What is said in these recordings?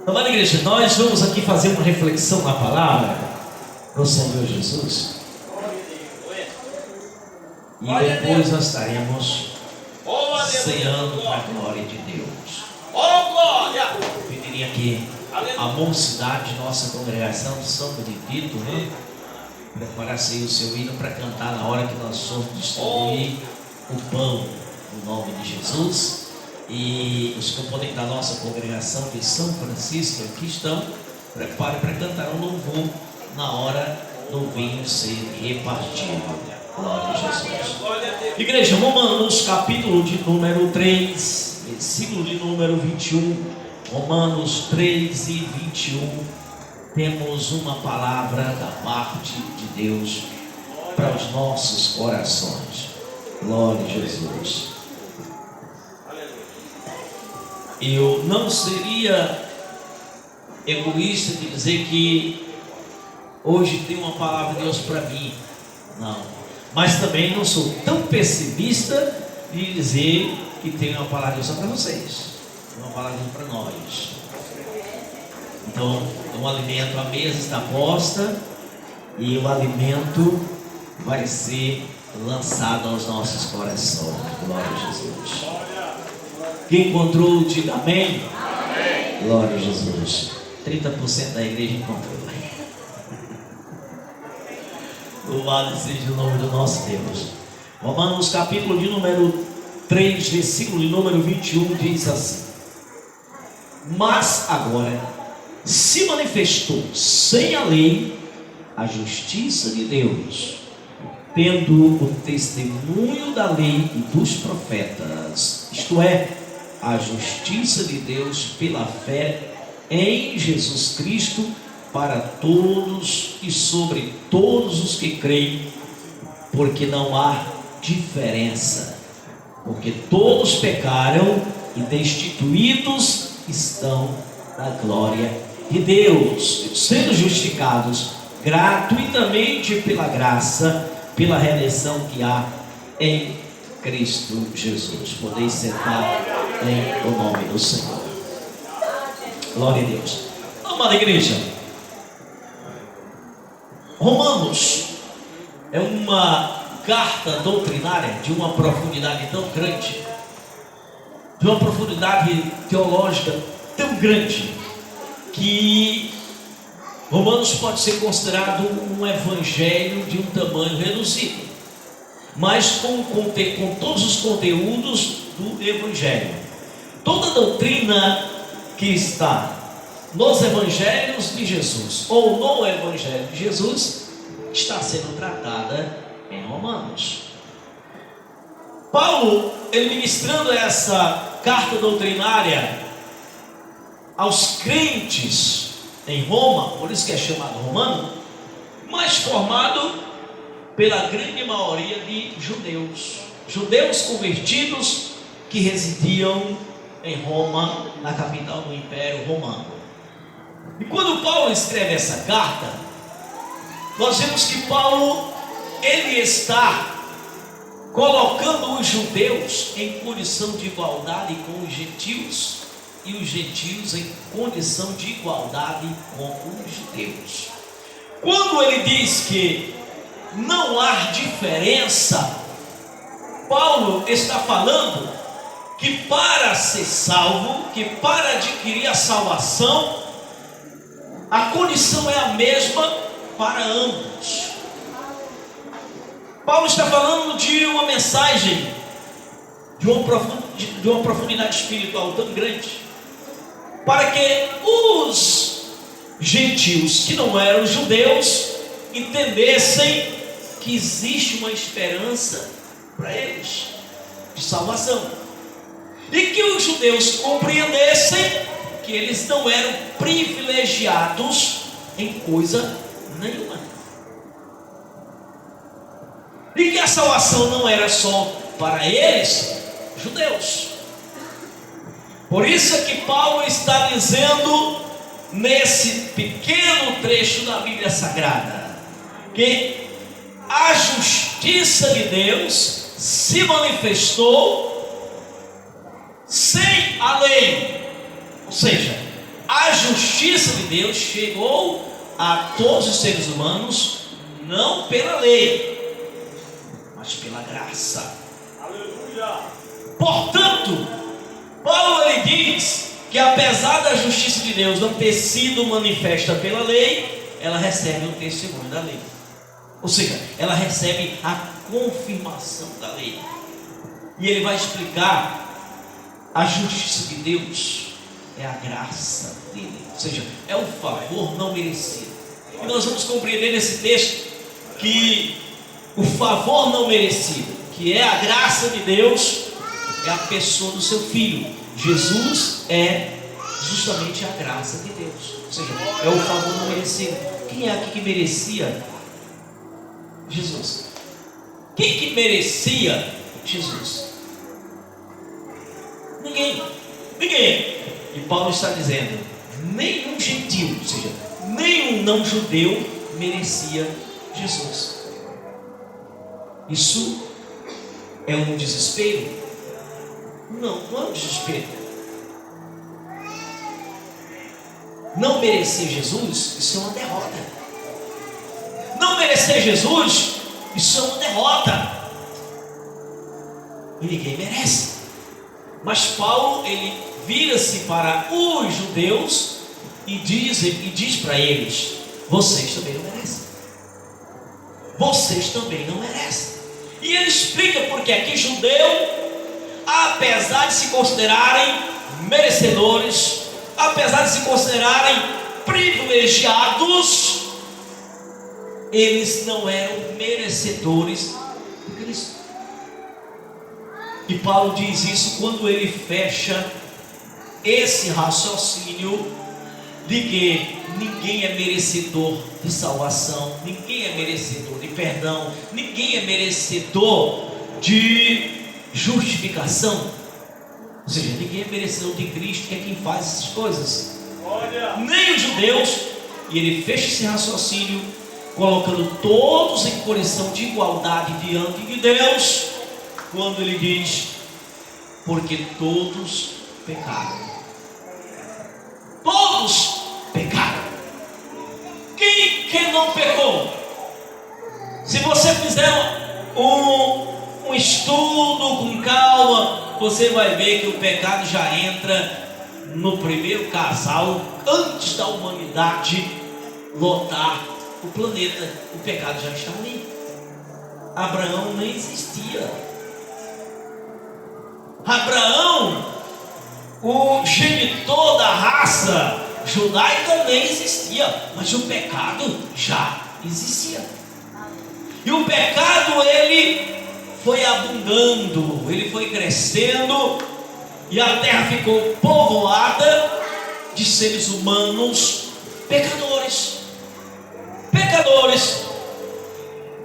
Amada igreja, nós vamos aqui fazer uma reflexão na palavra do Senhor Jesus. E depois nós estaremos ceando para a glória de Deus. Eu pediria aqui a mocidade de nossa congregação de São Benedito, né? Preparasse aí o seu hino para cantar na hora que nós formos distribuir o pão no nome de Jesus. E os componentes da nossa congregação de São Francisco aqui estão, preparem para cantar um louvor na hora do vinho ser repartido. Glória a Jesus. Igreja, Romanos capítulo de número 3, versículo de número 21. Romanos 3 e 21. Temos uma palavra da parte de Deus para os nossos corações. Glória a Jesus. Eu não seria egoísta de dizer que hoje tem uma palavra de Deus para mim, não. Mas também não sou tão pessimista de dizer que tem uma palavra de Deus para vocês, uma palavra de Deus para nós. Então, o alimento, a mesa está posta e o alimento vai ser lançado aos nossos corações. Glória a Jesus. Quem encontrou, diga amém. Amém. Glória a Jesus. 30% da igreja encontrou. Louvado seja o nome do nosso Deus. Romanos capítulo de número 3, versículo de número 21 diz assim: mas agora se manifestou sem a lei a justiça de Deus, tendo o testemunho da lei e dos profetas, isto é, a justiça de Deus pela fé em Jesus Cristo para todos e sobre todos os que creem, porque não há diferença, porque todos pecaram e destituídos estão da glória de Deus, sendo justificados gratuitamente pela graça, pela redenção que há em Cristo Jesus. Podeis sentar em o nome do Senhor. Glória a Deus. Amada igreja, Romanos é uma carta doutrinária de uma profundidade tão grande, de uma profundidade teológica tão grande, que Romanos pode ser considerado um evangelho de um tamanho reduzido, mas com todos os conteúdos do evangelho. Toda doutrina que está nos evangelhos de Jesus ou no evangelho de Jesus está sendo tratada em Romanos. Paulo, ele ministrando essa carta doutrinária aos crentes em Roma, por isso que é chamado romano, mas formado pela grande maioria de judeus convertidos que residiam em Roma, na capital do Império Romano. E quando Paulo escreve essa carta, nós vemos que Paulo, ele está colocando os judeus em condição de igualdade com os gentios, e os gentios em condição de igualdade com os judeus. Quando ele diz que não há diferença, Paulo está falando que para ser salvo, que para adquirir a salvação, a condição é a mesma para ambos. Paulo está falando de uma mensagem de uma profundidade espiritual tão grande, para que os gentios que não eram judeus entendessem que existe uma esperança para eles de salvação, e que os judeus compreendessem que eles não eram privilegiados em coisa nenhuma, e que a salvação não era só para eles, judeus. Por isso é que Paulo está dizendo nesse pequeno trecho da Bíblia Sagrada que a justiça de Deus se manifestou sem a lei, ou seja, a justiça de Deus chegou a todos os seres humanos, não pela lei, mas pela graça. Aleluia. Portanto, Paulo ele diz que apesar da justiça de Deus não ter sido manifesta pela lei, ela recebe o testemunho da lei. Ou seja, ela recebe a confirmação da lei. E ele vai explicar a justiça de Deus é a graça dele, ou seja, é o favor não merecido. E nós vamos compreender nesse texto que o favor não merecido, que é a graça de Deus, é a pessoa do seu Filho. Jesus é justamente a graça de Deus, ou seja, é o favor não merecido. Quem é aqui que merecia? Jesus. Quem que merecia Jesus? Ninguém. E Paulo está dizendo, nenhum gentil, ou seja, nenhum não judeu merecia Jesus. Isso é um desespero? Não é um desespero. Não merecer Jesus, isso é uma derrota. Não merecer Jesus, isso é uma derrota. E ninguém merece. Mas Paulo, ele vira-se para os judeus e diz para eles: vocês também não merecem. Vocês também não merecem. E ele explica porque aqui judeu, apesar de se considerarem merecedores, apesar de se considerarem privilegiados, eles não eram merecedores de Cristo. E Paulo diz isso quando ele fecha esse raciocínio de que ninguém é merecedor de salvação, ninguém é merecedor de perdão, ninguém é merecedor de justificação. Ou seja, ninguém é merecedor de Cristo, que é quem faz essas coisas. Nem os judeus. E ele fecha esse raciocínio colocando todos em condição de igualdade diante de Deus, quando ele diz: porque todos pecaram. Todos pecaram. Quem não pecou? Se você fizer um estudo com calma, você vai ver que o pecado já entra no primeiro casal, antes da humanidade lotar o planeta. O pecado já está ali. Abraão nem existia. Abraão, o genitor da raça judaica, nem existia, mas o pecado já existia. E o pecado, ele foi abundando, ele foi crescendo, e a terra ficou povoada de seres humanos pecadores.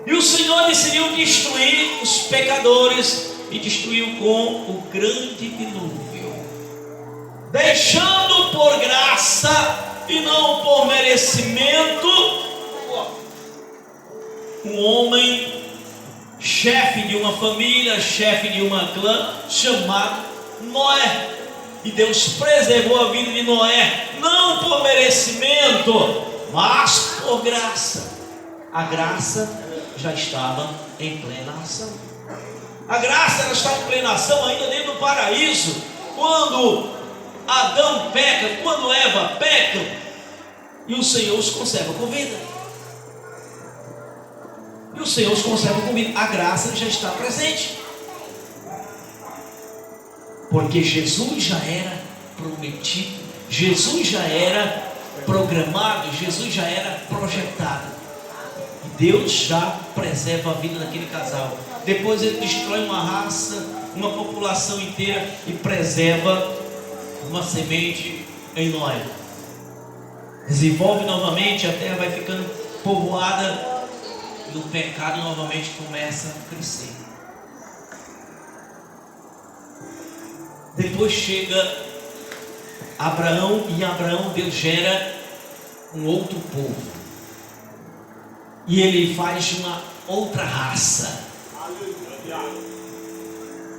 E o Senhor decidiu destruir os pecadores, e destruiu com o grande dilúvio, deixando por graça e não por merecimento um homem, chefe de uma família, chefe de uma clã, chamado Noé. E Deus preservou a vida de Noé, não por merecimento, mas por graça. A graça já estava em plena ação. A graça, ela está em plena ação ainda dentro do paraíso. Quando Adão peca, quando Eva peca, e o Senhor os conserva com vida. A graça já está presente, porque Jesus já era prometido, Jesus já era programado, Jesus já era projetado. E Deus já preserva a vida daquele casal. Depois ele destrói uma raça, uma população inteira, e preserva uma semente em Noé. Desenvolve novamente, a terra vai ficando povoada, e o pecado novamente começa a crescer. Depois chega Abraão, e Abraão, Deus gera um outro povo, e ele faz uma outra raça.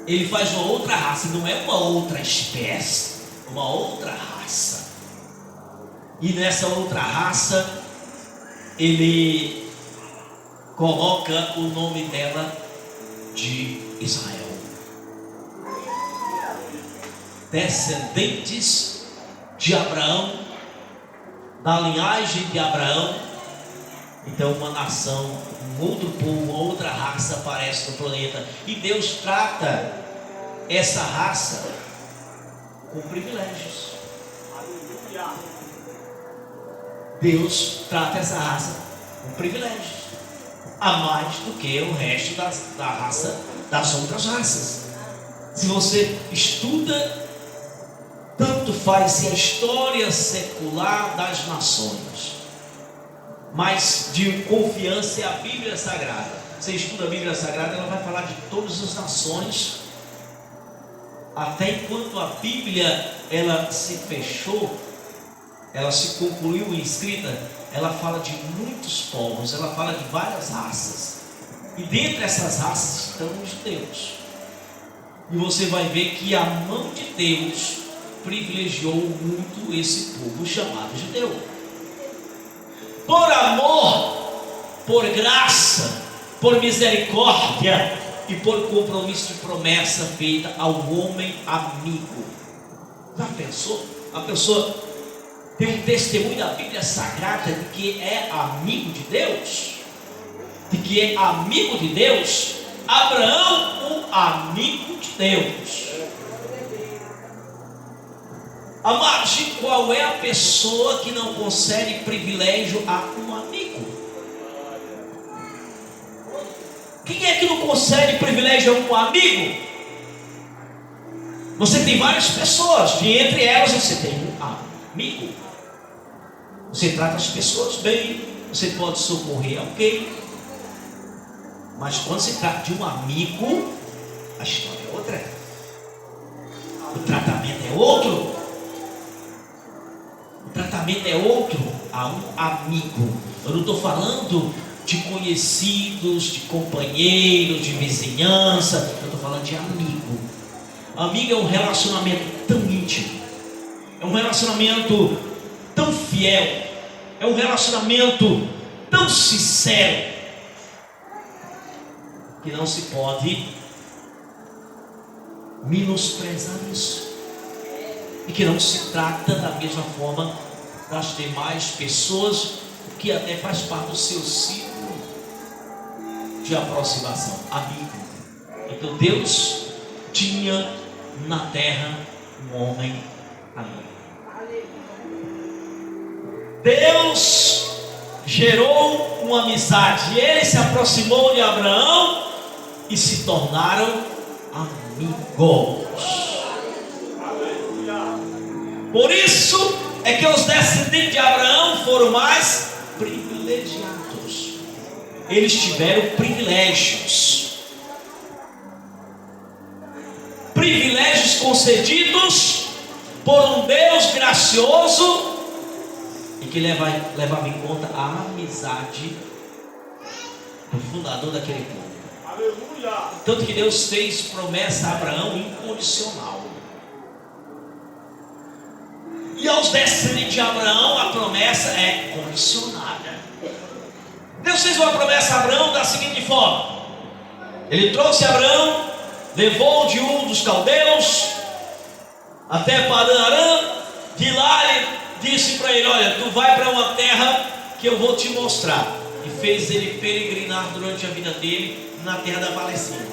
Ele faz uma outra raça, não é uma outra espécie, uma outra raça. E nessa outra raça, ele coloca o nome dela de Israel. Descendentes de Abraão, da linhagem de Abraão. Então uma nação, um outro povo, uma outra raça aparece no planeta. E Deus trata essa raça com privilégios. Deus trata essa raça com privilégios, a mais do que o resto da raça, das outras raças. Se você estuda, tanto faz-se a história secular das nações, mas de confiança é a Bíblia Sagrada. Você estuda a Bíblia Sagrada, ela vai falar de todas as nações. Até enquanto a Bíblia ela se fechou, ela se concluiu em escrita, ela fala de muitos povos, ela fala de várias raças. E dentre essas raças estão os judeus. E você vai ver que a mão de Deus privilegiou muito esse povo chamado judeu. Por amor, por graça, por misericórdia e por compromisso de promessa feita ao homem amigo. Já pensou? A pessoa tem um testemunho da Bíblia Sagrada de que é amigo de Deus, de que é amigo de Deus. Abraão, o amigo de Deus. Amados, qual é a pessoa que não concede privilégio a um amigo? Quem é que não concede privilégio a um amigo? Você tem várias pessoas, e entre elas você tem um amigo. Você trata as pessoas bem, você pode socorrer alguém, mas quando se trata de um amigo, a história é outra, o tratamento é outro. O tratamento é outro a um amigo. Eu não estou falando de conhecidos, de companheiros, de vizinhança. Eu estou falando de amigo. Amigo é um relacionamento tão íntimo, é um relacionamento tão fiel, é um relacionamento tão sincero, que não se pode menosprezar isso. E que não se trata da mesma forma das demais pessoas, que até faz parte do seu ciclo de aproximação, amigo. Então Deus tinha na terra um homem amigo. Deus gerou uma amizade, ele se aproximou de Abraão e se tornaram amigos. Por isso é que os descendentes de Abraão foram mais privilegiados. Eles tiveram privilégios. Privilégios concedidos por um Deus gracioso e que levava em conta a amizade do fundador daquele povo. Aleluia! Tanto que Deus fez promessa a Abraão incondicional. E aos descendentes de Abraão a promessa é condicionada. Deus fez uma promessa a Abraão da seguinte forma: Ele trouxe Abraão, levou de um dos caldeus até Padã-Arã. De lá ele disse para ele: olha, tu vai para uma terra que eu vou te mostrar. E fez ele peregrinar durante a vida dele na terra da Palestina.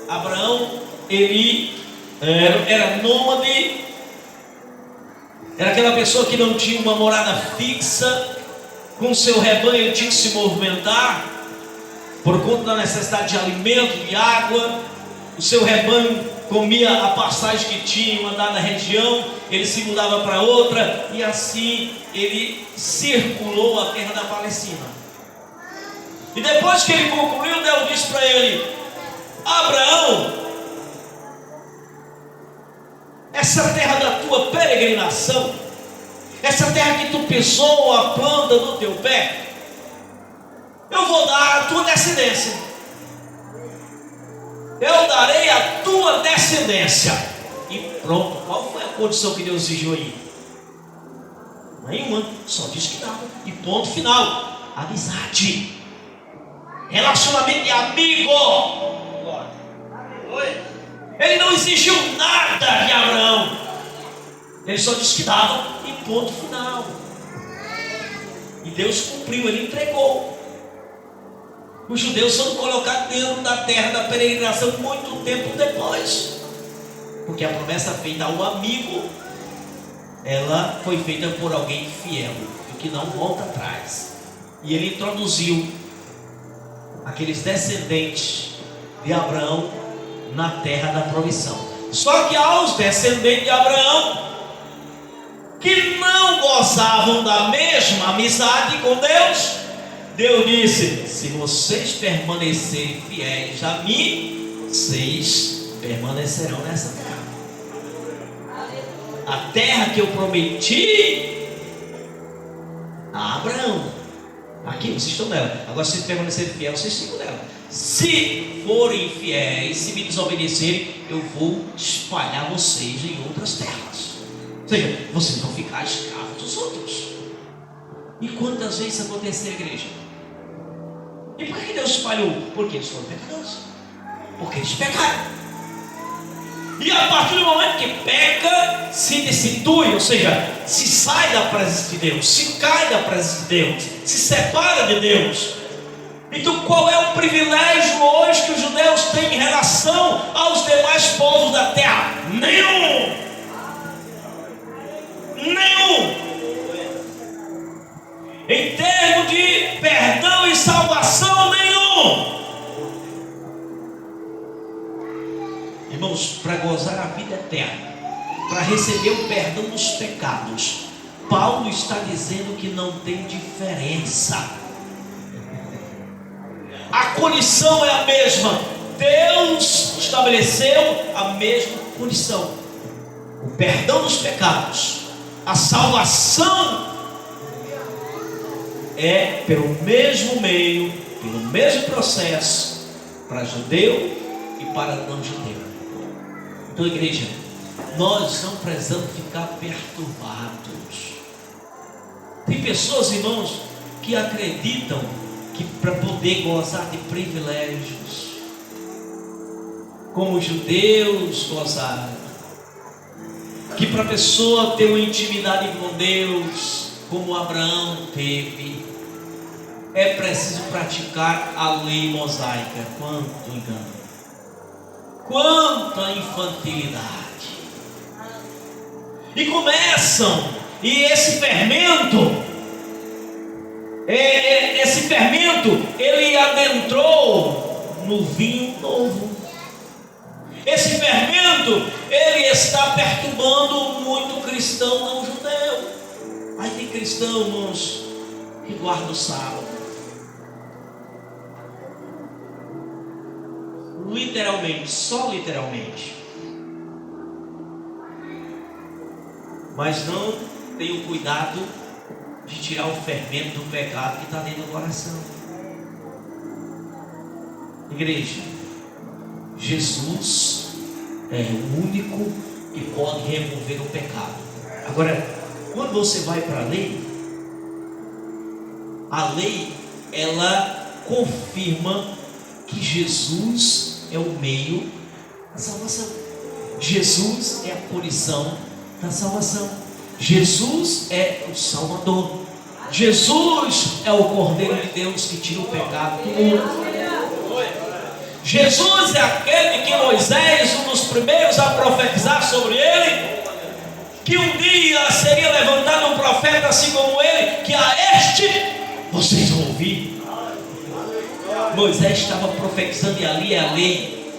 Abraão, ele era nômade. Era aquela pessoa que não tinha uma morada fixa. Com seu rebanho ele tinha que se movimentar por conta da necessidade de alimento, de água. O seu rebanho comia a pastagem que tinha em uma dada região, ele se mudava para outra, e assim ele circulou a terra da Palestina. E depois que ele concluiu, Deus disse para ele: Abraão, essa terra da tua peregrinação, essa terra que tu pisou a planta do teu pé, eu vou dar à tua descendência. Eu darei a tua descendência. E pronto. Qual foi a condição que Deus exigiu aí? Nenhuma, só disse que dava. E ponto final. Amizade. Relacionamento de amigo. Ele não exigiu nada de Abraão. Ele só disse que dava e ponto final. E Deus cumpriu, ele entregou. Os judeus foram colocados dentro da terra da peregrinação muito tempo depois. Porque a promessa feita ao amigo, ela foi feita por alguém fiel, que não volta atrás. E ele introduziu aqueles descendentes de Abraão na terra da provisão. Só que aos descendentes de Abraão, que não gozavam da mesma amizade com Deus, Deus disse: se vocês permanecerem fiéis a mim, vocês permanecerão nessa terra. A terra que eu prometi a Abraão. Aqui, vocês estão nela. Agora, se vocês permanecerem fiéis, vocês ficam nela. Se forem fiéis, se me desobedecerem, eu vou espalhar vocês em outras terras. Ou seja, vocês vão ficar escravos dos outros. E quantas vezes isso aconteceu na igreja? E por que Deus espalhou? Porque eles foram pecadores. Porque eles pecaram. E a partir do momento que peca, se destitui, ou seja, se sai da presença de Deus, se cai da presença de Deus, se separa de Deus. Então qual é o privilégio hoje que os judeus têm em relação aos demais povos da terra? Nenhum. Em termos de perdão e salvação, nenhum. Irmãos, para gozar a vida eterna, para receber o perdão dos pecados, Paulo está dizendo que não tem diferença. A condição é a mesma. Deus estabeleceu a mesma condição: o perdão dos pecados, a salvação é pelo mesmo meio, pelo mesmo processo, para judeu e para não judeu. Então, igreja, nós não precisamos ficar perturbados. Tem pessoas, irmãos, que acreditam que para poder gozar de privilégios, como os judeus gozaram, que para a pessoa ter uma intimidade com Deus, como Abraão teve, é preciso praticar a lei mosaica. Quanto engano, quanta infantilidade. E começam, e esse fermento, ele adentrou no vinho novo. Esse fermento, ele está perturbando muito cristão não judeu. Aí tem cristãos que guardam o sábado, literalmente, só literalmente, mas não tem o cuidado de tirar o fermento do pecado que está dentro do coração. Igreja, Jesus é o único que pode remover o pecado. Agora, quando você vai para a lei, ela confirma que Jesus é o meio da salvação. Jesus é a condição da salvação. Jesus é o Salvador. Jesus é o Cordeiro de Deus que tira o pecado do mundo. Jesus é aquele que Moisés, um dos primeiros a profetizar sobre ele, que um dia seria levantado um profeta assim como ele, que a este vocês vão ouvir. Moisés estava profetizando e ali é a lei.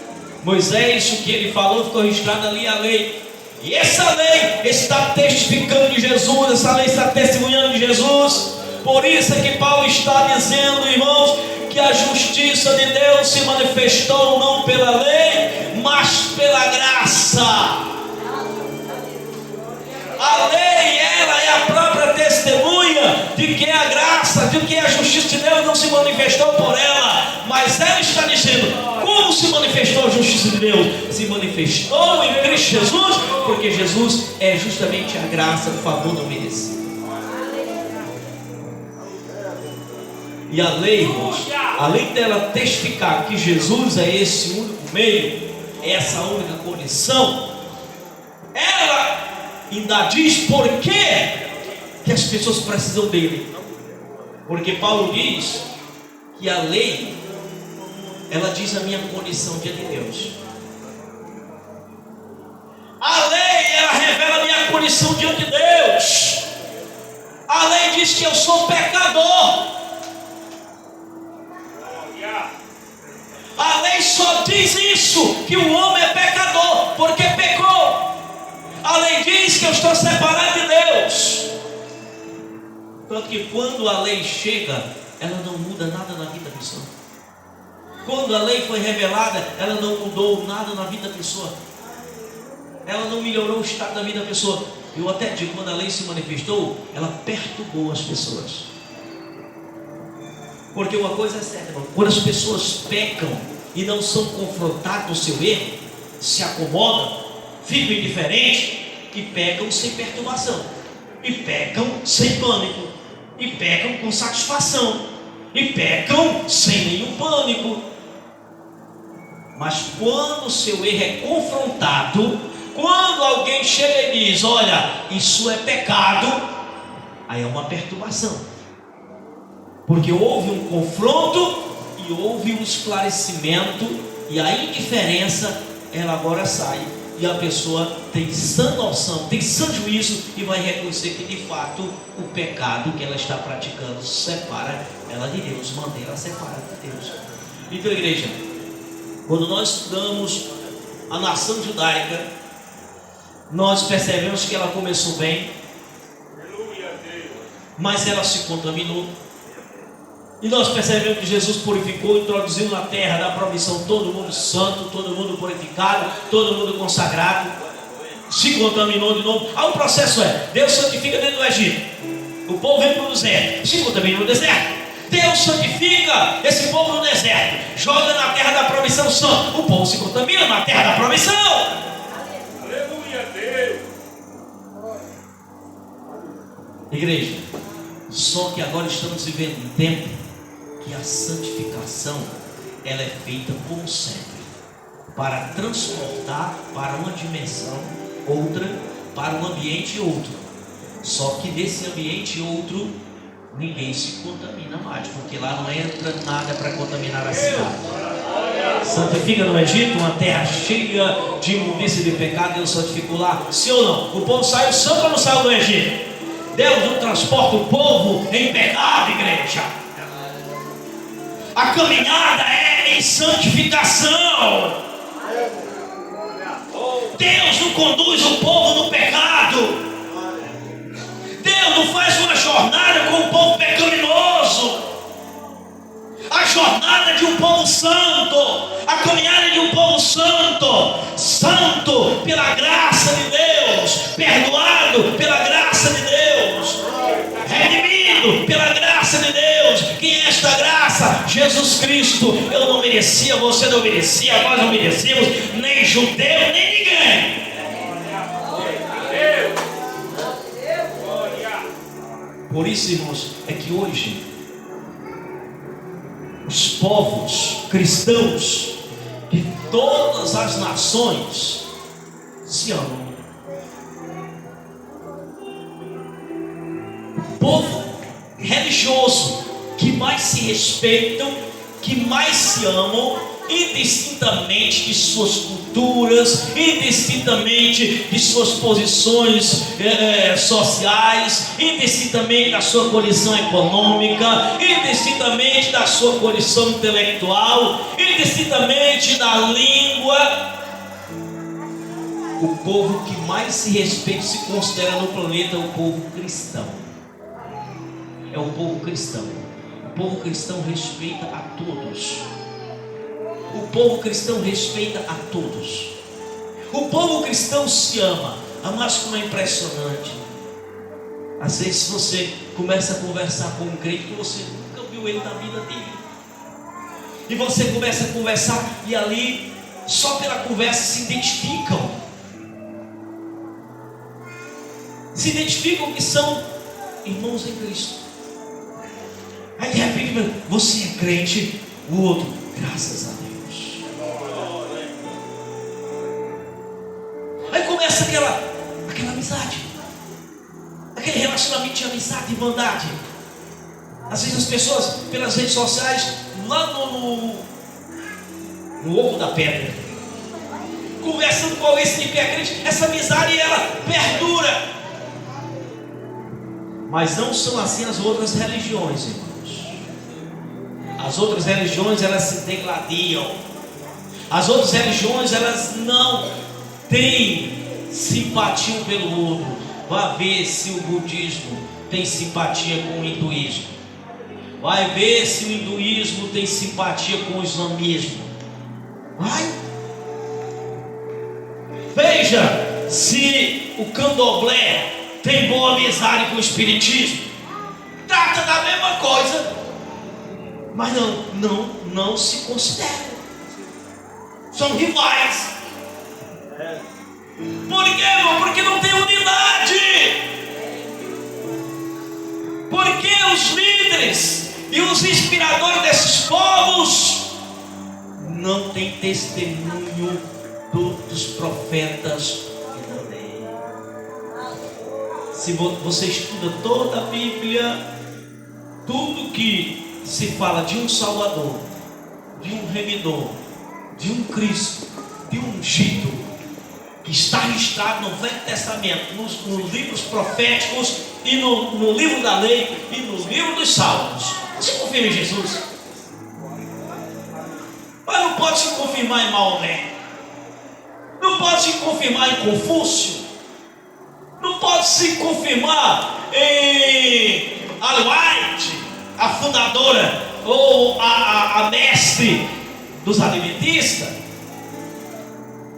Moisés, o que ele falou ficou registrado ali, a lei. E essa lei está testificando de Jesus, essa lei está testemunhando de Jesus. Por isso é que Paulo está dizendo, irmãos, que a justiça de Deus se manifestou não pela lei, mas pela graça. A lei, ela é a própria testemunha de que a graça, de que a justiça de Deus não se manifestou por ela, mas ela está dizendo como se manifestou a justiça de Deus. Se manifestou em Cristo Jesus, porque Jesus é justamente a graça, o favor não merecido. E a lei, irmãos, além dela testificar que Jesus é esse único meio, essa única condição, ela ainda diz por que as pessoas precisam dele. Porque Paulo diz que a lei, ela diz a minha condição diante de Deus. A lei, ela revela a minha condição diante de Deus. A lei diz que eu sou pecador. A lei só diz isso, que o homem é pecador, porque pecou. A lei diz que eu estou separado de Deus. Tanto que quando a lei chega, ela não muda nada na vida da pessoa. Quando a lei foi revelada, ela não mudou nada na vida da pessoa. Ela não melhorou o estado da vida da pessoa. Eu até digo, quando a lei se manifestou, ela perturbou as pessoas. Porque uma coisa é certa, irmão, quando as pessoas pecam e não são confrontadas no seu erro, se acomodam, ficam indiferentes e pecam sem perturbação, e pecam sem pânico, e pecam com satisfação, e pecam sem nenhum pânico. Mas quando o seu erro é confrontado, quando alguém chega e diz, olha, isso é pecado, aí é uma perturbação. Porque houve um confronto e houve um esclarecimento, e a indiferença, ela agora sai. E a pessoa tem sã noção, tem sã juízo, e vai reconhecer que de fato o pecado que ela está praticando separa ela de Deus, mantém ela separada de Deus. Então, igreja, quando nós estudamos a nação judaica, nós percebemos que ela começou bem, mas ela se contaminou. E nós percebemos que Jesus purificou, introduziu na terra da promissão todo mundo santo, todo mundo purificado, todo mundo consagrado. Se contaminou de novo. O processo é: Deus santifica dentro do Egito, o povo vem para o deserto, se contamina no deserto. Deus santifica esse povo no deserto, joga na terra da promissão santo, o povo se contamina na terra da promissão. Aleluia, Deus. Igreja, só que agora estamos vivendo um tempo que a santificação, ela é feita como sempre, para transportar para uma dimensão outra, para um ambiente outro. Só que nesse ambiente outro, ninguém se contamina mais, porque lá não entra nada para contaminar a cidade. Santifica no Egito, uma terra cheia de imundícia e de pecado, Deus santificou lá, sim ou não? O povo saiu santo ou não saiu do Egito? Deus não transporta o povo em pecado, igreja. A caminhada é em santificação. Deus não conduz o povo no pecado. Deus não faz uma jornada com o povo pecaminoso. A jornada de um povo santo, a caminhada de um povo santo, santo pela graça de Deus, perdoado pela graça de Deus, redimido pela graça de Deus. Quem é esta graça? Jesus Cristo. Eu não merecia, você não merecia, nós não merecemos, nem judeu, nem ninguém. Por isso, irmãos, é que hoje os povos cristãos de todas as nações se amam. O povo religioso que mais se respeitam, que mais se amam, indistintamente de suas culturas, indistintamente de suas posições sociais, indistintamente da sua condição econômica, indistintamente da sua condição intelectual, indistintamente da língua. O povo que mais se respeita, se considera no planeta, é o povo cristão. É o povo cristão. O povo cristão respeita a todos. O povo cristão respeita a todos. O povo cristão se ama. Mas como é impressionante. Às vezes você começa a conversar com um crente que você nunca viu ele na vida dele. E você começa a conversar e ali, só pela conversa, se identificam. Se identificam que são irmãos em Cristo. Aí de repente, você é crente, o outro, graças a Deus. Aí começa aquela amizade, aquele relacionamento de amizade e bondade. Às vezes as pessoas, pelas redes sociais, lá no Ovo da Pedra, conversando com esse que é crente, essa amizade ela perdura. Mas não são assim as outras religiões, irmãos. As outras religiões elas se degladiam. As outras religiões elas não têm simpatia um pelo outro. Vá ver se o budismo tem simpatia com o hinduísmo. Vai ver se o hinduísmo tem simpatia com o islamismo. Vai. Veja se o candomblé tem boa amizade com o espiritismo. Trata da mesma coisa, mas não se consideram. São rivais. Por quê, irmão? Porque não tem unidade. Porque os líderes e os inspiradores desses povos não têm testemunho dos profetas que não têm. Se você estuda toda a Bíblia, tudo que se fala de um Salvador, de um Remidor, de um Cristo, de um ungido, que está registrado no Velho Testamento, nos livros proféticos e no livro da lei e no livro dos Salmos. Você confirma em Jesus? Mas não pode se confirmar em Maomé, não pode se confirmar em Confúcio, não pode se confirmar em Ellen White, a fundadora ou a mestre dos adventistas,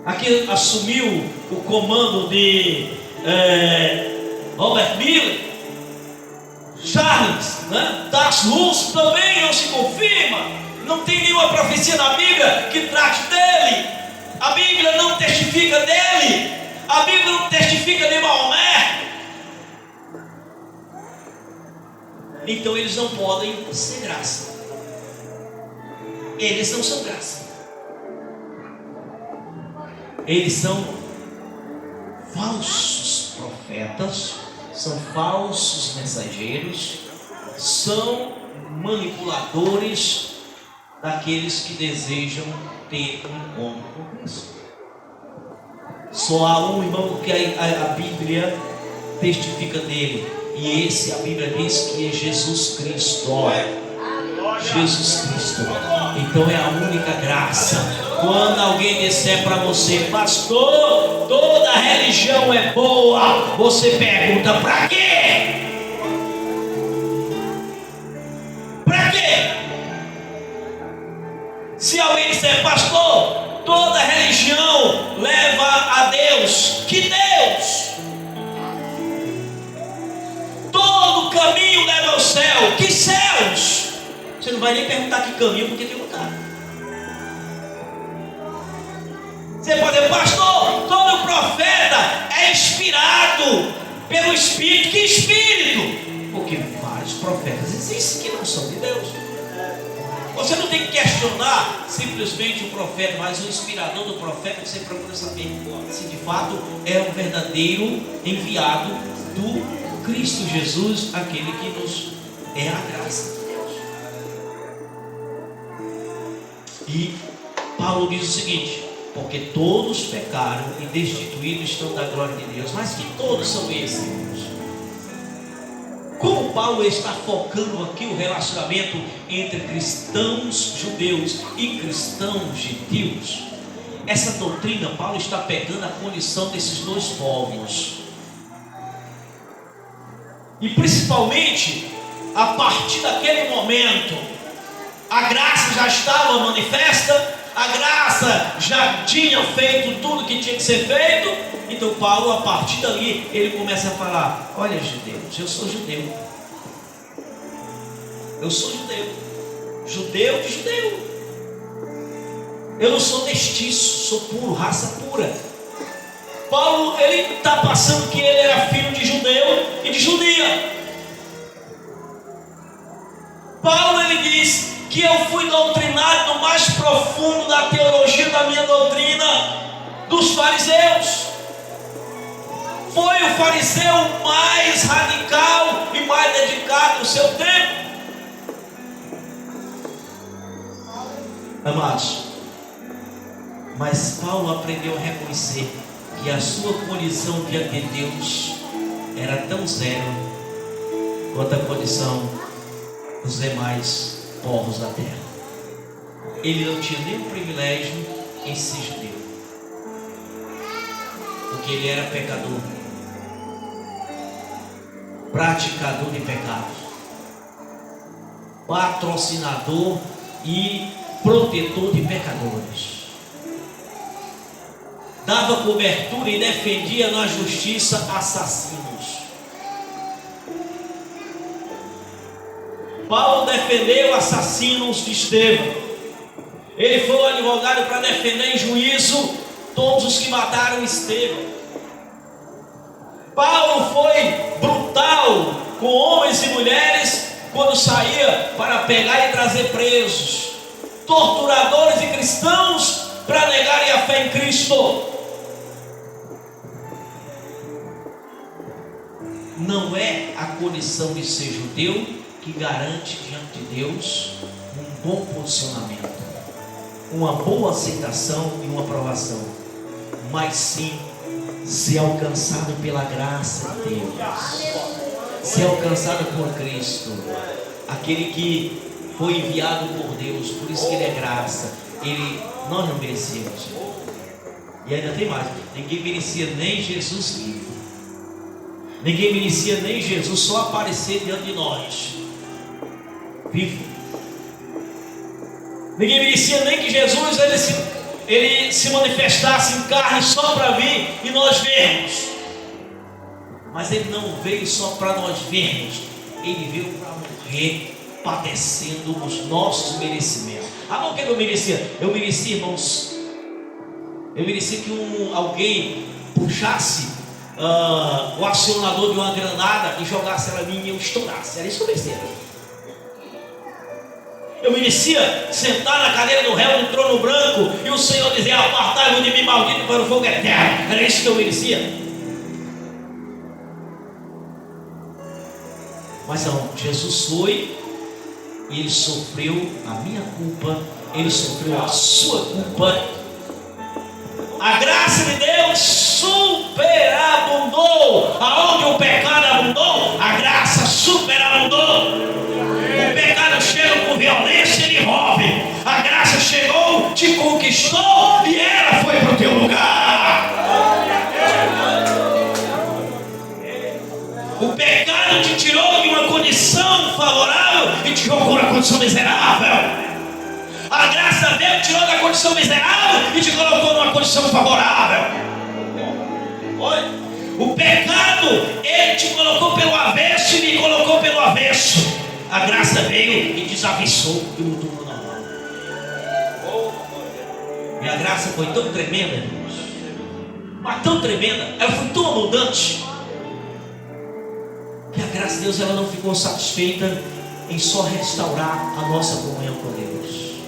a que assumiu o comando de Robert Miller, Charles, né? Das Luz também não se confirma. Não tem nenhuma profecia na Bíblia que trate dele. A Bíblia não testifica dele. A Bíblia não testifica de Maomé. Então eles não podem ser graça. Eles não são graça. Eles são falsos profetas, são falsos mensageiros, são manipuladores daqueles que desejam ter um encontro com Cristo. Só há um irmão que a Bíblia testifica dele, e esse a Bíblia diz que é Jesus Cristo. Jesus Cristo. Então é a única graça. Quando alguém disser para você, pastor, toda religião é boa, você pergunta, para quê? Para quê? Se alguém disser, pastor, toda religião leva a Deus, que Deus? Todo caminho leva ao céu, que céus? Você não vai nem perguntar que caminho, porque tem lugar. Você pode dizer, pastor, todo profeta é inspirado pelo Espírito. Que Espírito? Porque vários profetas existem que não são de Deus. Você não tem que questionar simplesmente o profeta, mas o inspirador do profeta, você procura saber se de fato é o verdadeiro enviado do Cristo Jesus, aquele que nos é a graça de Deus. E Paulo diz o seguinte: porque todos pecaram e destituídos estão da glória de Deus. Mas que todos são esses, irmãos? Como Paulo está focando aqui o relacionamento entre cristãos judeus e cristãos gentios, essa doutrina Paulo está pegando a condição desses dois povos. E principalmente a partir daquele momento, a graça já estava manifesta, a graça já tinha feito tudo que tinha que ser feito. Então Paulo, a partir dali, ele começa a falar: olha, judeus, eu sou judeu. Eu sou judeu. Judeu de judeu. Eu não sou mestiço, sou puro, raça pura. Paulo, ele está passando que ele era filho de judeu e de judia. Paulo que eu fui doutrinado no mais profundo da teologia da minha doutrina dos fariseus. Foi o fariseu mais radical e mais dedicado no seu tempo. Amados, mas Paulo aprendeu a reconhecer que a sua condição diante de Deus era tão zero quanto a condição dos demais povos da terra. Ele não tinha nenhum privilégio em ser judeu, porque ele era pecador, praticador de pecados, patrocinador e protetor de pecadores. Dava cobertura e defendia na justiça assassinos. Paulo defendeu assassinos de Estevão. Ele foi o advogado para defender em juízo todos os que mataram Estevão. Paulo foi brutal com homens e mulheres quando saía para pegar e trazer presos, torturadores e cristãos para negarem a fé em Cristo. Não é a condição de ser judeu que garante diante de Deus um bom posicionamento, uma boa aceitação e uma aprovação, mas sim ser alcançado pela graça de Deus, ser alcançado por Cristo, aquele que foi enviado por Deus, por isso que ele é graça. Nós não merecíamos, e ainda tem mais, ninguém merecia nem Jesus vivo, ninguém merecia nem Jesus só aparecer diante de nós vivo. Ninguém merecia nem que Jesus ele se manifestasse em carne só para vir e nós vermos. Mas ele não veio só para nós vermos, ele veio para morrer padecendo os nossos merecimentos. Não que ele não merecia. Eu merecia, irmãos, eu merecia que alguém puxasse o acionador de uma granada e jogasse ela em mim e eu estourasse. Era isso que eu merecia. Eu merecia sentar na cadeira do réu no trono branco e o Senhor dizer: apartai-vos de mim, maldito, para o fogo eterno. Era isso que eu merecia. Mas não, Jesus foi e ele sofreu a minha culpa, ele sofreu a sua culpa. A graça de Deus superabundou. Aonde o pecado abundou, a graça superabundou. O pecado chega com violência e lhe rompe. A graça chegou, te conquistou e ela foi para o teu lugar. O pecado te tirou de uma condição favorável e te colocou na condição miserável. A graça veio, tirou da condição miserável e te colocou numa condição favorável. O pecado, ele te colocou pelo avesso e me colocou pelo avesso. A graça veio e desavissou e mudou o normal. E a graça foi tão tremenda, irmãos, mas tão tremenda, ela foi tão abundante, que a graça de Deus ela não ficou satisfeita em só restaurar a nossa comunhão com Deus.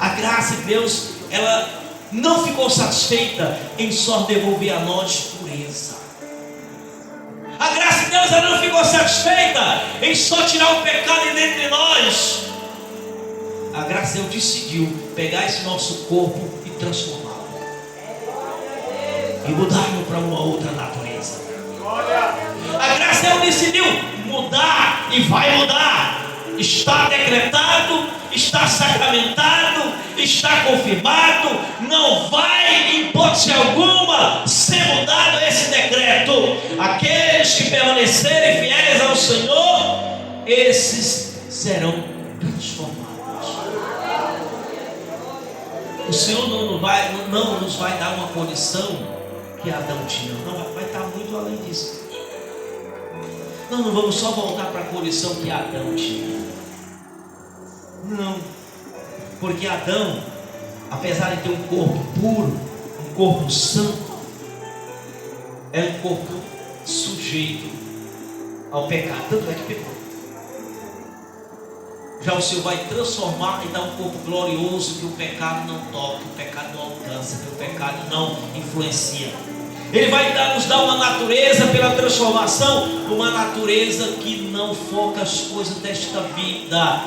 A graça de Deus ela não ficou satisfeita em só devolver a nós pureza. A graça de Deus ela não ficou satisfeita em só tirar o pecado de dentro de nós. A graça de Deus decidiu pegar esse nosso corpo e transformá-lo e mudá-lo para uma outra natureza. A graça de Deus decidiu mudar e vai mudar. Está decretado, está sacramentado, está confirmado. Não vai, em hipótese alguma, ser mudado esse decreto. Aqueles que permanecerem fiéis ao Senhor, esses serão transformados. O Senhor não nos vai dar uma condição que Adão tinha. Não, vai estar muito além disso. Não vamos só voltar para a condição que Adão tinha. Não, porque Adão, apesar de ter um corpo puro, um corpo santo, é um corpo sujeito ao pecado. Tanto é que pecou. já o Senhor vai transformar e dar um corpo glorioso que o pecado não toca, que o pecado não alcança, que o pecado não influencia. Ele vai nos dar uma natureza pela transformação, uma natureza que não foca as coisas desta vida,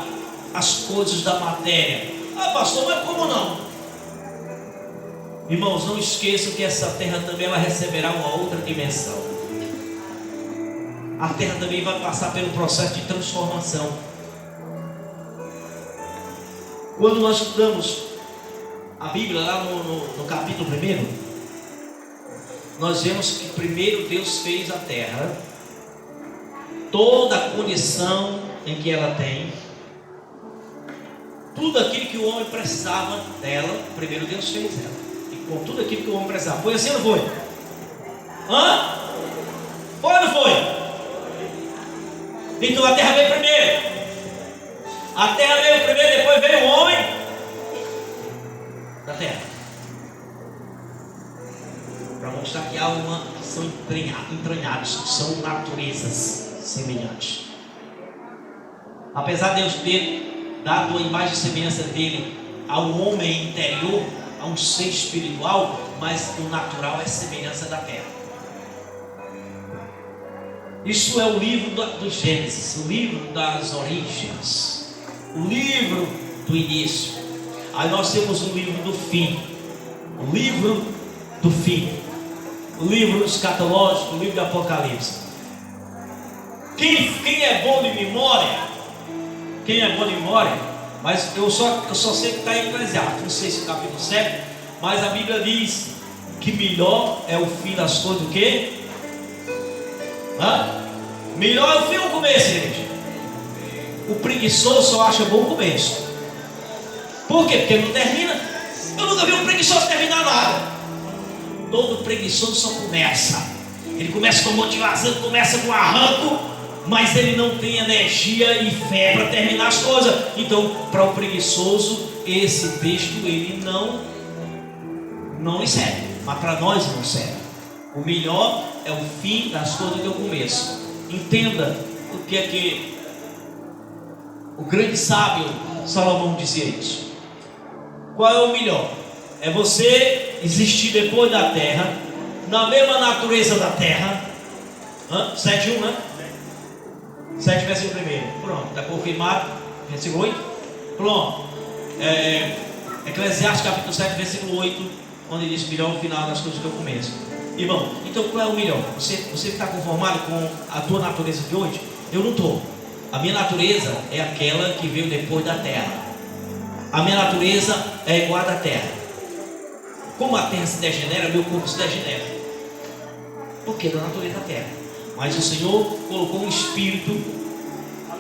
as coisas da matéria. Ah, pastor, mas como não? Irmãos, não esqueçam que essa terra também ela receberá uma outra dimensão. A terra também vai passar pelo processo de transformação. Quando nós estudamos a Bíblia lá no capítulo 1, nós vemos que primeiro Deus fez a terra, toda a condição em que ela tem, tudo aquilo que o homem precisava dela, primeiro Deus fez ela, e com tudo aquilo que o homem precisava. Foi assim ou não foi? Hã? Foi ou não foi? Então a terra veio primeiro. A terra veio primeiro, depois veio o homem da terra. Para mostrar que há uma que são entranhados, que são naturezas semelhantes. Apesar de Deus ter dado a imagem e semelhança dele ao homem interior, a um ser espiritual, mas o natural é semelhança da terra. Isso é o livro do Gênesis, o livro das origens, o livro do início. Aí nós temos o livro do fim, o livro do fim, o livro escatológico, o livro do Apocalipse. Quem é bom de memória, mas eu só sei que está em Eclesiastes, não sei se é capítulo 7, mas a Bíblia diz que melhor é o fim das coisas do que? Melhor é o fim ou o começo, gente? O preguiçoso só acha bom o começo. Por quê? Porque não termina. Eu nunca vi um preguiçoso terminar nada. Todo preguiçoso só começa. Ele começa com motivação, começa com arranco, mas ele não tem energia e fé para terminar as coisas. Então, para o preguiçoso, esse texto ele não lhe serve. Mas para nós não serve. O melhor é o fim das coisas do começo. Entenda o que é que o grande sábio Salomão dizia isso. Qual é o melhor? É você existir depois da terra, na mesma natureza da terra. 7:1, né? 7 versículo 1. Pronto, está confirmado. Versículo 8. Pronto. Eclesiastes capítulo 7, versículo 8, onde diz melhor o final das coisas do começo. Irmão, então qual é o melhor? Você está conformado com a tua natureza de hoje? Eu não estou. A minha natureza é aquela que veio depois da terra. A minha natureza é igual à da terra. Como a terra se degenera, meu corpo se degenera. Porque é da natureza da terra. Mas o Senhor colocou um espírito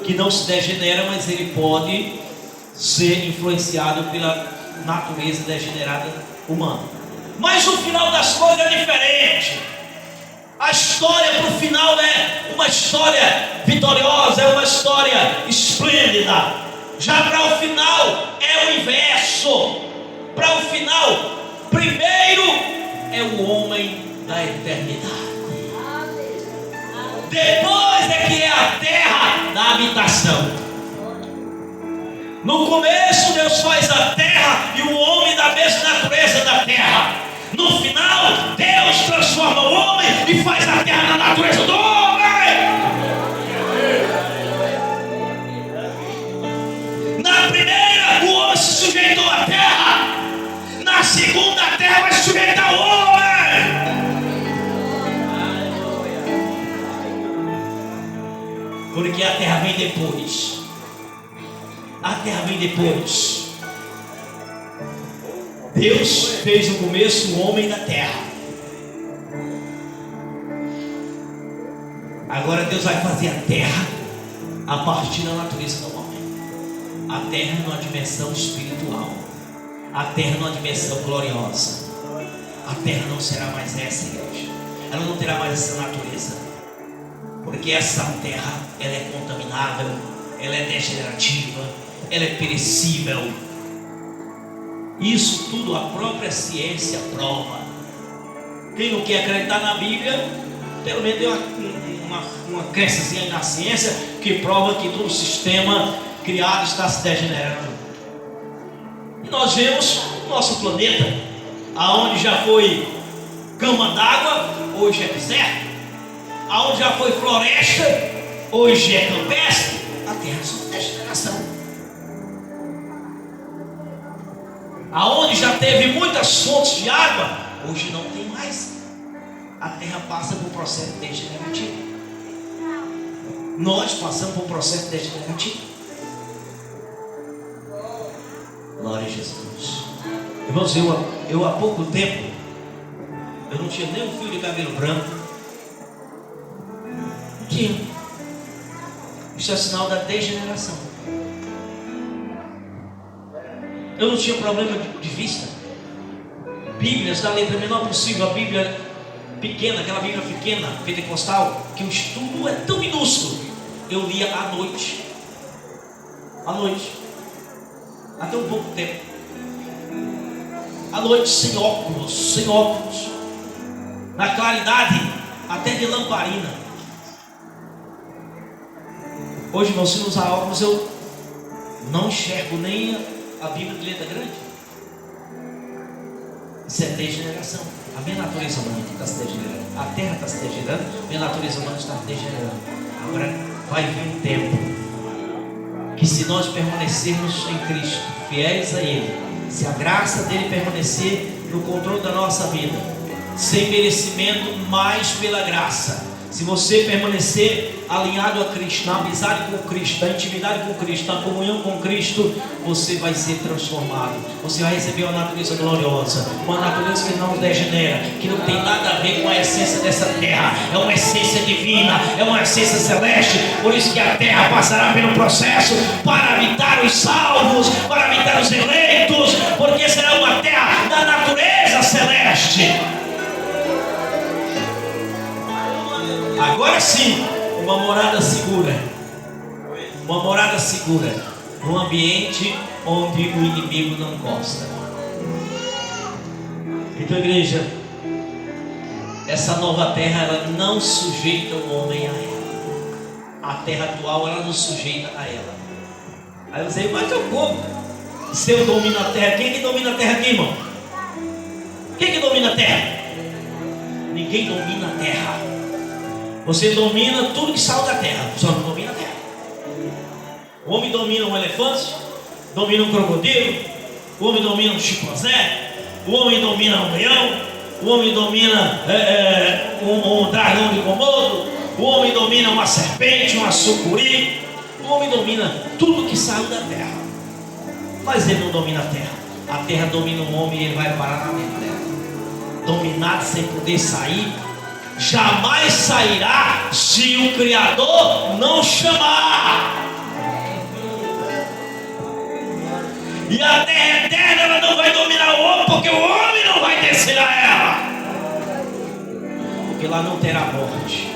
que não se degenera, mas ele pode ser influenciado pela natureza degenerada humana. Mas o final das coisas é diferente. A história para o final é uma história vitoriosa, é uma história esplêndida. Já para o final é o inverso. Para o final, primeiro é o homem da eternidade. Depois é que é a terra da habitação. No começo Deus faz a terra e o homem da mesma natureza da terra. No final Deus transforma o homem e faz a terra na natureza do homem. Na primeira o homem se sujeitou à terra. Na segunda a terra vai se sujeitar ao homem. Porque a terra vem depois. A terra vem depois. Deus fez no começo o homem da terra. Agora Deus vai fazer a terra a partir da natureza do homem. A terra numa dimensão espiritual. A terra numa dimensão gloriosa. A terra não será mais essa, igreja. Ela não terá mais essa natureza. Porque essa terra, ela é contaminável, ela é degenerativa, ela é perecível. Isso tudo a própria ciência prova. Quem não quer acreditar na Bíblia, pelo menos tem uma crençazinha na ciência que prova que todo o sistema criado está se degenerando. E nós vemos o nosso planeta, aonde já foi cama d'água, hoje é deserto. Aonde já foi floresta, hoje é campestre. A terra sofre degeneração. Aonde já teve muitas fontes de água, hoje não tem mais. A terra passa por um processo degenerativo. Nós passamos por um processo degenerativo. Glória a Jesus. Irmãos, eu há pouco tempo, eu não tinha nem um fio de cabelo branco. Não tinha. Isso é sinal da degeneração. Eu não tinha problema de vista. Bíblias da letra menor possível, a Bíblia pequena, aquela Bíblia pequena, pentecostal, que o estudo é tão minúsculo. Eu lia à noite. À noite. Até um pouco tempo. À noite, sem óculos, sem óculos. Na claridade, até de lamparina. Hoje, irmão, se não usar óculos, eu não enxergo nem a Bíblia de letra grande. Isso é degeneração. A minha natureza humana está se degenerando. A terra está se degenerando. A minha natureza humana está se degenerando. Agora vai vir um tempo que, se nós permanecermos em Cristo, fiéis a Ele, se a graça dele permanecer no controle da nossa vida, sem merecimento, mais pela graça, se você permanecer alinhado a Cristo, na amizade com Cristo, na intimidade com Cristo, na comunhão com Cristo, você vai ser transformado. Você vai receber uma natureza gloriosa, uma natureza que não degenera, que não tem nada a ver com a essência dessa terra. É uma essência divina, é uma essência celeste. Por isso que a terra passará pelo processo para habitar os salvos, para habitar os eleitos, porque será uma terra da natureza celeste. Agora sim, uma morada segura. Uma morada segura. Num ambiente onde o inimigo não gosta. Então, igreja, essa nova terra, ela não sujeita o homem a ela. A terra atual, ela não sujeita a ela. Aí você diz, mas eu como? Se eu domino a terra, quem é que domina a terra aqui, irmão? Quem é que domina a terra? Ninguém domina a terra. Você domina tudo que sai da terra, só não domina a terra. O homem domina um elefante, domina um crocodilo, o homem domina um chimpanzé, o homem domina um leão, o homem domina um dragão de Komodo, o homem domina uma serpente, uma sucuri. O homem domina tudo que saiu da terra, mas ele não domina a terra. A terra domina o homem e ele vai parar na dentro dela. Dominado sem poder sair, jamais sairá se o Criador não chamar. E a terra eterna, ela não vai dominar o homem, porque o homem não vai descer a ela, porque lá não terá morte.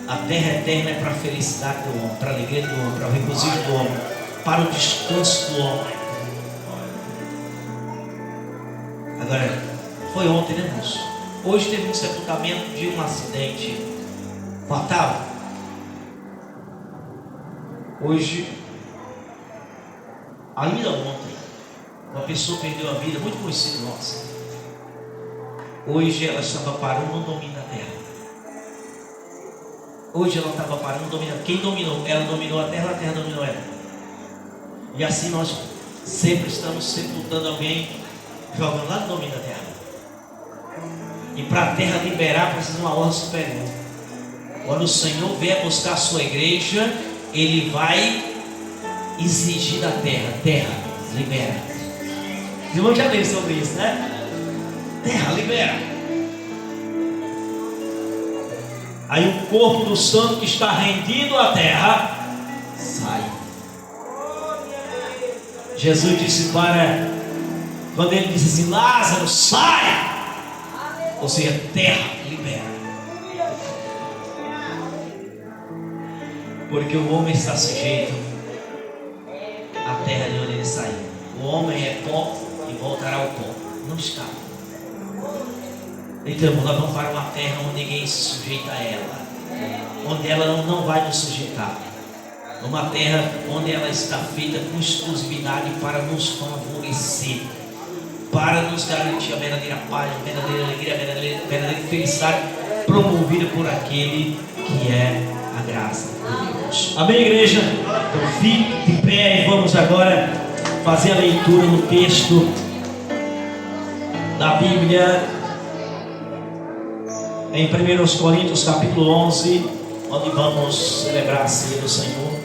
A terra eterna é para a felicidade do homem, para a alegria do homem, para o regozijo do homem, para o descanso do homem. Agora, foi ontem, né, moço? Hoje teve um sepultamento de um acidente fatal. Hoje, ainda ontem, uma pessoa perdeu a vida, muito conhecida nossa. Hoje ela estava parando, não domina a terra. Hoje ela estava parando, dominando. Quem dominou? Ela dominou a terra dominou ela. E assim nós sempre estamos sepultando alguém, jogando lá no domínio da terra. E para a terra liberar, precisa de uma ordem superior. Quando o Senhor vier buscar a sua igreja, Ele vai exigir da terra: terra, libera. Os irmãos já leram sobre isso, né? Terra, libera. Aí o corpo do santo que está rendido à terra sai. Jesus disse quando ele disse assim: Lázaro, sai! Ou seja, terra, libera. Porque o homem está sujeito à terra de onde ele saiu. O homem é pó e voltará ao pó. Não escapa. Então, nós vamos para uma terra onde ninguém se sujeita a ela. onde ela não vai nos sujeitar, numa terra onde ela está feita com exclusividade para nos favorecer, para nos garantir a verdadeira paz, a verdadeira alegria, a verdadeira felicidade, promovida por aquele que é a graça de Deus. Amém, igreja? Então fique de pé e vamos agora fazer a leitura no texto da Bíblia em 1 Coríntios capítulo 11, onde vamos celebrar a ceia do Senhor.